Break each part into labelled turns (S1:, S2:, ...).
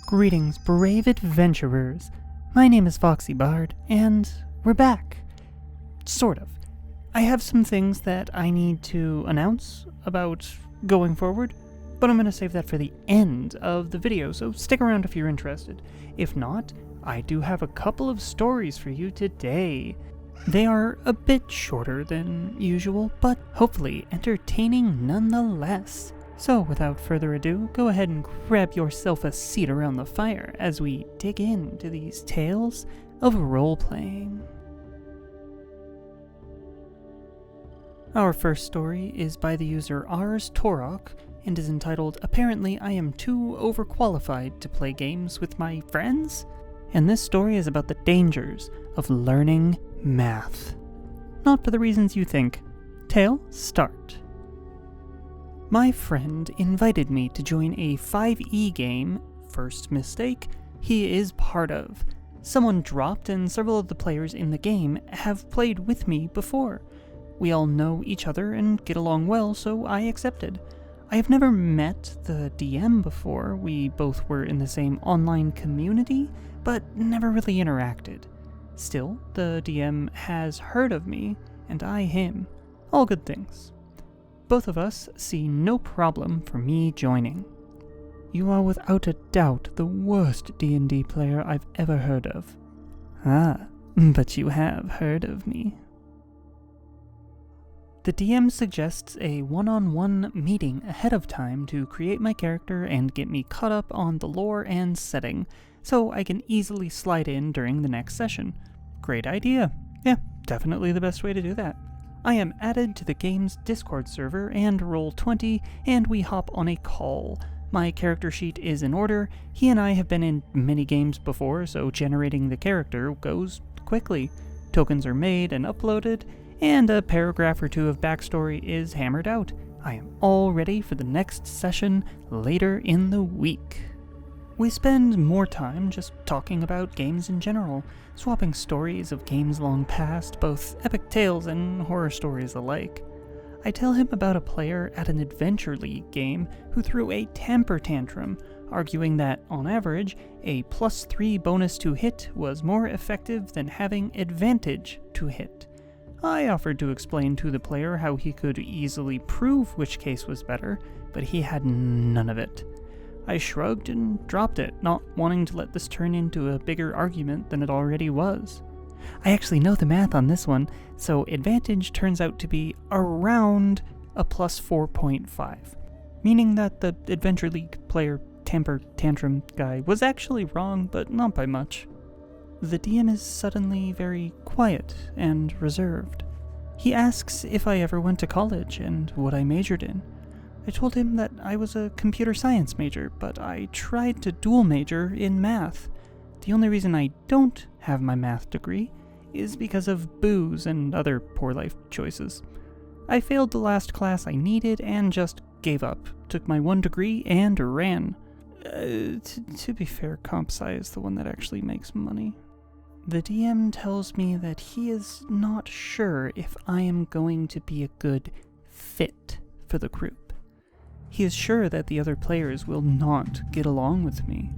S1: Greetings, brave adventurers. My name is FoxyBard, and we're back. Sort of. I have some things that I need to announce about going forward, but I'm going to save that for the end of the video, so stick around if you're interested. If not, I do have a couple of stories for you today. They are a bit shorter than usual, but hopefully entertaining nonetheless. So without further ado, go ahead and grab yourself a seat around the fire as we dig into these tales of role-playing. Our first story is by the user Ars Torok and is entitled, "Apparently I am too overqualified to play games with my friends?" And this story is about the dangers of learning math. Not for the reasons you think. Tale, start. My friend invited me to join a 5e game, first mistake, he is part of. Someone dropped and several of the players in the game have played with me before. We all know each other and get along well, so I accepted. I have never met the DM before, we both were in the same online community, but never really interacted. Still, the DM has heard of me, and I him. All good things. Both of us see no problem for me joining. You are without a doubt the worst D&D player I've ever heard of. Ah, but you have heard of me. The DM suggests a one-on-one meeting ahead of time to create my character and get me caught up on the lore and setting, so I can easily slide in during the next session. Great idea. Yeah, definitely the best way to do that. I am added to the game's Discord server and Roll20, and we hop on a call. My character sheet is in order. He and I have been in many games before, so generating the character goes quickly. Tokens are made and uploaded, and a paragraph or two of backstory is hammered out. I am all ready for the next session later in the week. We spend more time just talking about games in general, swapping stories of games long past, both epic tales and horror stories alike. I tell him about a player at an Adventure League game who threw a temper tantrum, arguing that, on average, a +3 bonus to hit was more effective than having advantage to hit. I offered to explain to the player how he could easily prove which case was better, but he had none of it. I shrugged and dropped it, not wanting to let this turn into a bigger argument than it already was. I actually know the math on this one, so advantage turns out to be around a +4.5, meaning that the Adventure League player temper tantrum guy was actually wrong, but not by much. The DM is suddenly very quiet and reserved. He asks if I ever went to college and what I majored in. I told him that I was a computer science major, but I tried to dual major in math. The only reason I don't have my math degree is because of booze and other poor life choices. I failed the last class I needed and just gave up, took my 1 degree and ran. To be fair, comp sci is the one that actually makes money. The DM tells me that he is not sure if I am going to be a good fit for the group. He is sure that the other players will not get along with me.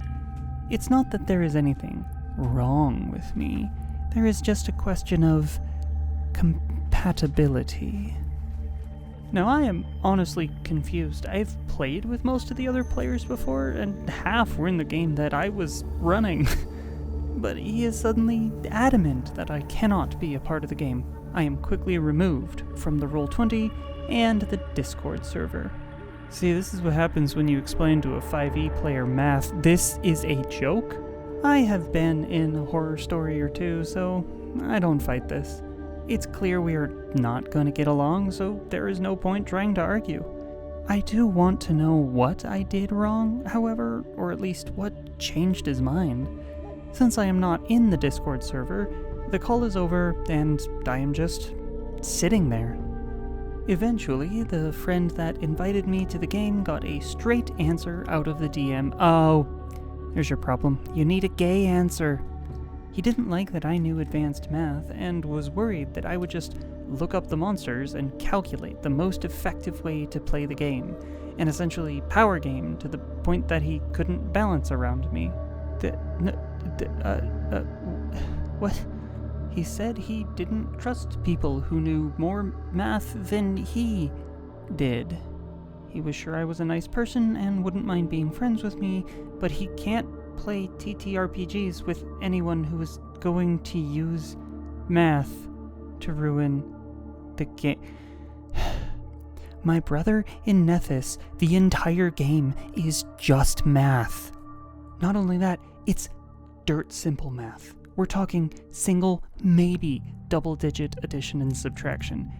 S1: It's not that there is anything wrong with me, there is just a question of compatibility. Now, I am honestly confused. I've played with most of the other players before, and half were in the game that I was running. But he is suddenly adamant that I cannot be a part of the game. I am quickly removed from the Roll20 and the Discord server. See, this is what happens when you explain to a 5e player math. This is a joke? I have been in a horror story or two, so I don't fight this. It's clear we are not going to get along, so there is no point trying to argue. I do want to know what I did wrong, however, or at least what changed his mind. Since I am not in the Discord server, the call is over and I am just sitting there. Eventually, the friend that invited me to the game got a straight answer out of the DM. Oh, there's your problem. You need a gay answer. He didn't like that I knew advanced math and was worried that I would just look up the monsters and calculate the most effective way to play the game, and essentially power game to the point that he couldn't balance around me. What? He said he didn't trust people who knew more math than he did. He was sure I was a nice person and wouldn't mind being friends with me, but he can't play TTRPGs with anyone who is going to use math to ruin the game. My brother in Nethys, the entire game is just math. Not only that, it's dirt simple math. We're talking single, maybe double-digit addition and subtraction.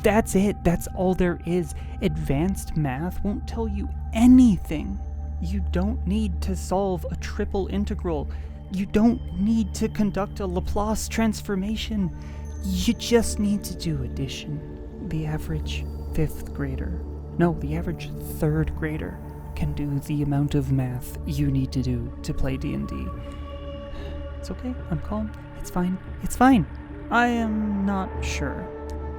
S1: That's it. That's all there is. Advanced math won't tell you anything. You don't need to solve a triple integral. You don't need to conduct a Laplace transformation. You just need to do addition. The average 5th grader, no, the average 3rd grader can do the amount of math you need to do to play D&D. It's okay, I'm calm, it's fine. I am not sure.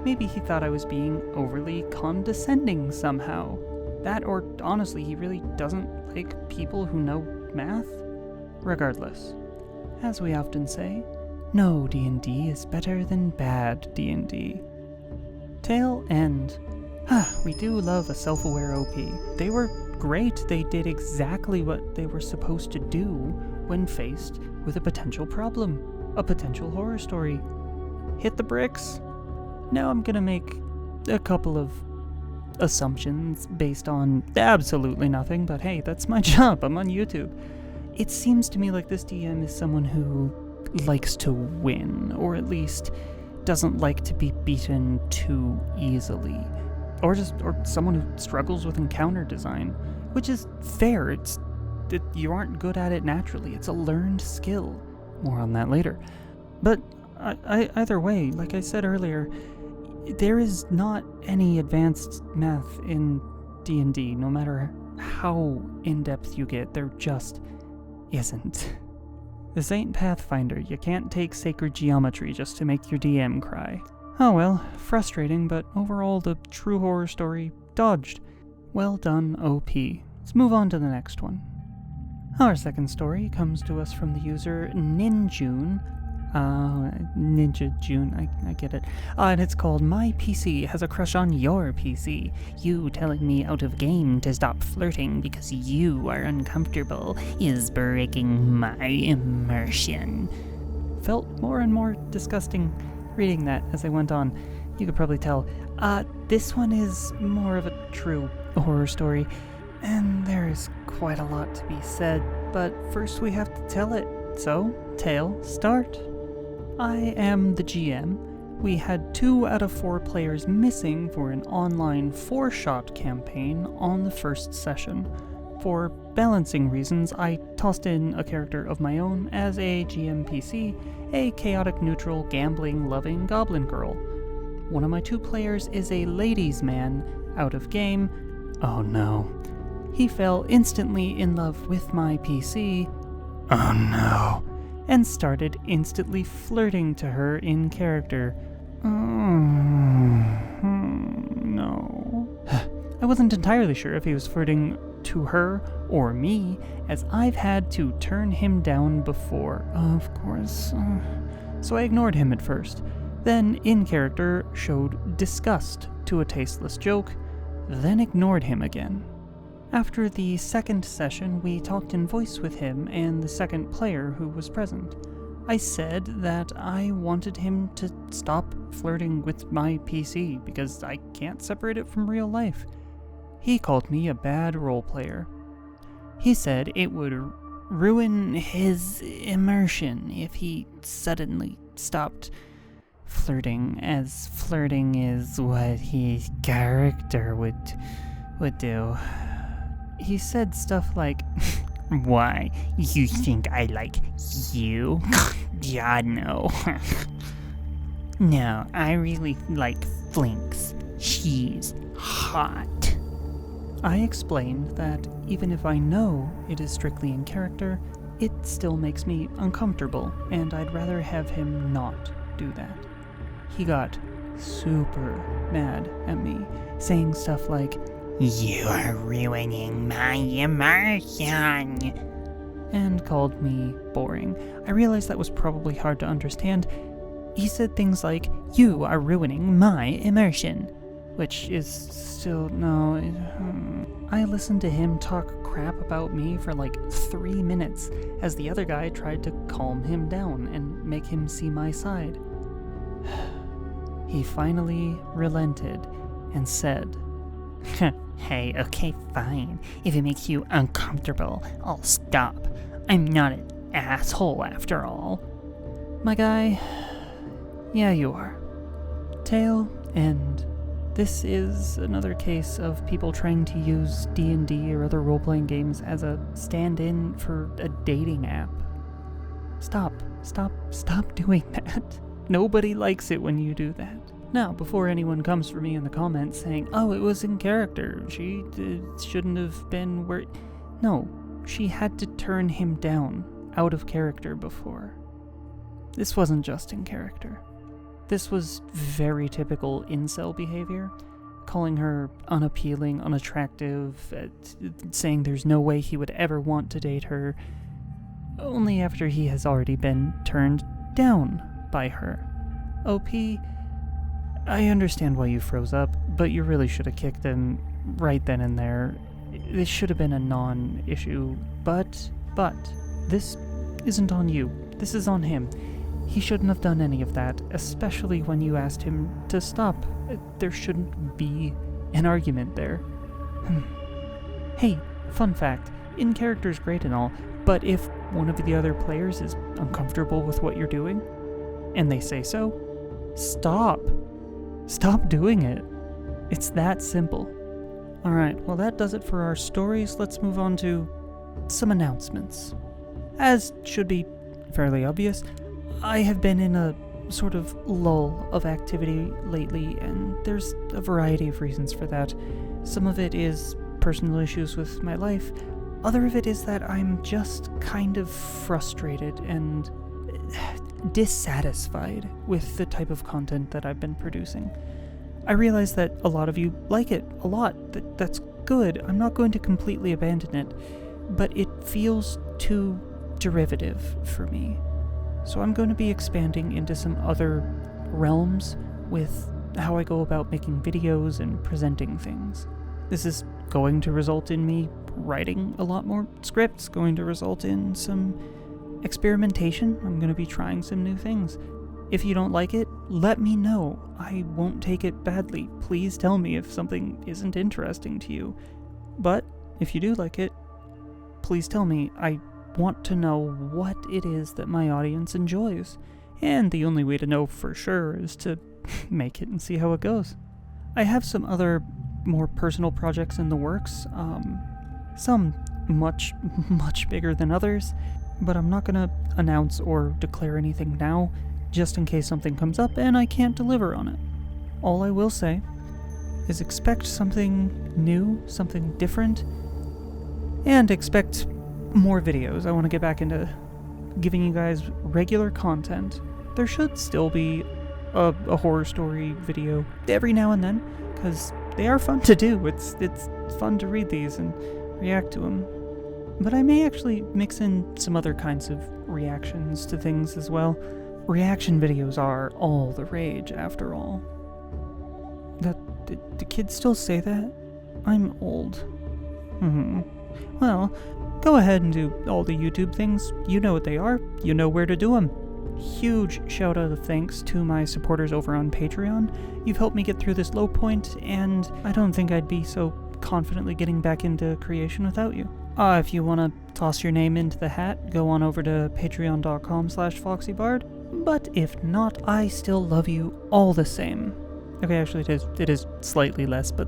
S1: Maybe he thought I was being overly condescending somehow. That, or honestly, he really doesn't like people who know math. Regardless, as we often say, no D&D is better than bad D&D. Tail end. We do love a self-aware OP. They were great. They did exactly what they were supposed to do when faced with a potential problem, a potential horror story. Hit the bricks. Now I'm gonna make a couple of assumptions based on absolutely nothing, but hey, that's my job. I'm on YouTube. It seems to me like this DM is someone who likes to win, or at least doesn't like to be beaten too easily. Or someone who struggles with encounter design, which is fair. You aren't good at it naturally. It's a learned skill. More on that later. But either way, like I said earlier, there is not any advanced math in D&D. No matter how in-depth you get, there just isn't. This ain't Pathfinder. You can't take sacred geometry just to make your DM cry. Oh well, frustrating, but overall the true horror story dodged. Well done, OP. Let's move on to the next one. Our second story comes to us from the user Ninjune. Ninja June, I get it. And it's called My PC Has a Crush on Your PC. You telling me out of game to stop flirting because you are uncomfortable is breaking my immersion. Felt more and more disgusting reading that as I went on. You could probably tell. This one is more of a true horror story, and there's quite a lot to be said, but first we have to tell it. So, tale, start. I am the GM. We had 2 out of 4 players missing for an online 4-shot campaign on the first session. For balancing reasons, I tossed in a character of my own as a GMPC, a chaotic neutral, gambling-loving goblin girl. One of my 2 players is a ladies' man, out of game. Oh no. He fell instantly in love with my PC. Oh no. And started instantly flirting to her in character. No. I wasn't entirely sure if he was flirting to her or me, as I've had to turn him down before, of course. So I ignored him at first, then in character showed disgust to a tasteless joke, then ignored him again. After the second session, we talked in voice with him and the second player who was present. I said that I wanted him to stop flirting with my PC because I can't separate it from real life. He called me a bad role player. He said it would ruin his immersion if he suddenly stopped flirting, as flirting is what his character would do. He said stuff like, "Why, you think I like you? Yeah, no. No, I really like Flinks. She's hot." I explained that even if I know it is strictly in character, it still makes me uncomfortable, and I'd rather have him not do that. he got super mad at me, saying stuff like, "You are ruining my immersion," and called me boring. I realized that was probably hard to understand. He said things like, "You are ruining my immersion," which is still, no. I listened to him talk crap about me for like 3 minutes as the other guy tried to calm him down and make him see my side. He finally relented and said, "Hey, okay, fine. If it makes you uncomfortable, I'll stop. I'm not an asshole after all." My guy, yeah, you are. Tail, and this is another case of people trying to use D&D or other role-playing games as a stand-in for a dating app. Stop doing that. Nobody likes it when you do that. Now, before anyone comes for me in the comments saying, "Oh, it was in character, she shouldn't have been where..." No, she had to turn him down out of character before. This wasn't just in character. This was very typical incel behavior, calling her unappealing, unattractive, saying there's no way he would ever want to date her, only after he has already been turned down by her. OP, I understand why you froze up, but you really should have kicked him right then and there. This should have been a non-issue, but this isn't on you. This is on him. He shouldn't have done any of that, especially when you asked him to stop. There shouldn't be an argument there. Hey, fun fact, in character's great and all, but if one of the other players is uncomfortable with what you're doing, and they say so, stop. Stop doing it. It's that simple. Alright, well that does it for our stories. Let's move on to some announcements. As should be fairly obvious, I have been in a sort of lull of activity lately, and there's a variety of reasons for that. Some of it is personal issues with my life. Other of it is that I'm just kind of frustrated and dissatisfied with the type of content that I've been producing. I realize that a lot of you like it a lot. That's good. I'm not going to completely abandon it, but it feels too derivative for me. So I'm going to be expanding into some other realms with how I go about making videos and presenting things. This is going to result in me writing a lot more scripts, going to result in some experimentation. I'm going to be trying some new things. If you don't like it, let me know. I won't take it badly. Please tell me if something isn't interesting to you. But if you do like it, please tell me. I want to know what it is that my audience enjoys. And the only way to know for sure is to make it and see how it goes. I have some other more personal projects in the works. Some much bigger than others. But I'm not going to announce or declare anything now, just in case something comes up and I can't deliver on it. All I will say is expect something new, something different, and expect more videos. I want to get back into giving you guys regular content. There should still be a horror story video every now and then, because they are fun to do. It's fun to read these and react to them. But I may actually mix in some other kinds of reactions to things as well. Reaction videos are all the rage, after all. Do kids still say that? I'm old. Well, go ahead and do all the YouTube things. You know what they are. You know where to do them. Huge shout out of thanks to my supporters over on Patreon. You've helped me get through this low point, and I don't think I'd be so confidently getting back into creation without you. If you want to toss your name into the hat, go on over to patreon.com/FoxyBard. But if not, I still love you all the same. Okay, actually it is slightly less, but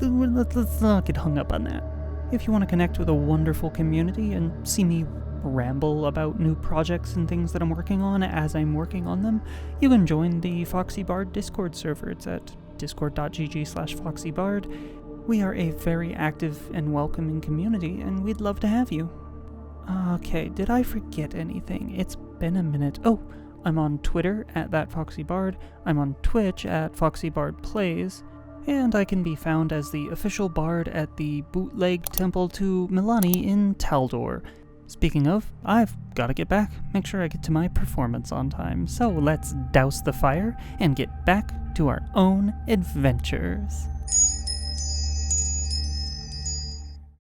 S1: let's not get hung up on that. If you want to connect with a wonderful community and see me ramble about new projects and things that I'm working on as I'm working on them, you can join the FoxyBard Discord server. It's at discord.gg/FoxyBard. We are a very active and welcoming community, and we'd love to have you. Okay, did I forget anything? It's been a minute. Oh, I'm on Twitter at ThatFoxyBard, I'm on Twitch at FoxyBardPlays, and I can be found as the official bard at the bootleg temple to Milani in Taldor. Speaking of, I've gotta get back, make sure I get to my performance on time, so let's douse the fire and get back to our own adventures.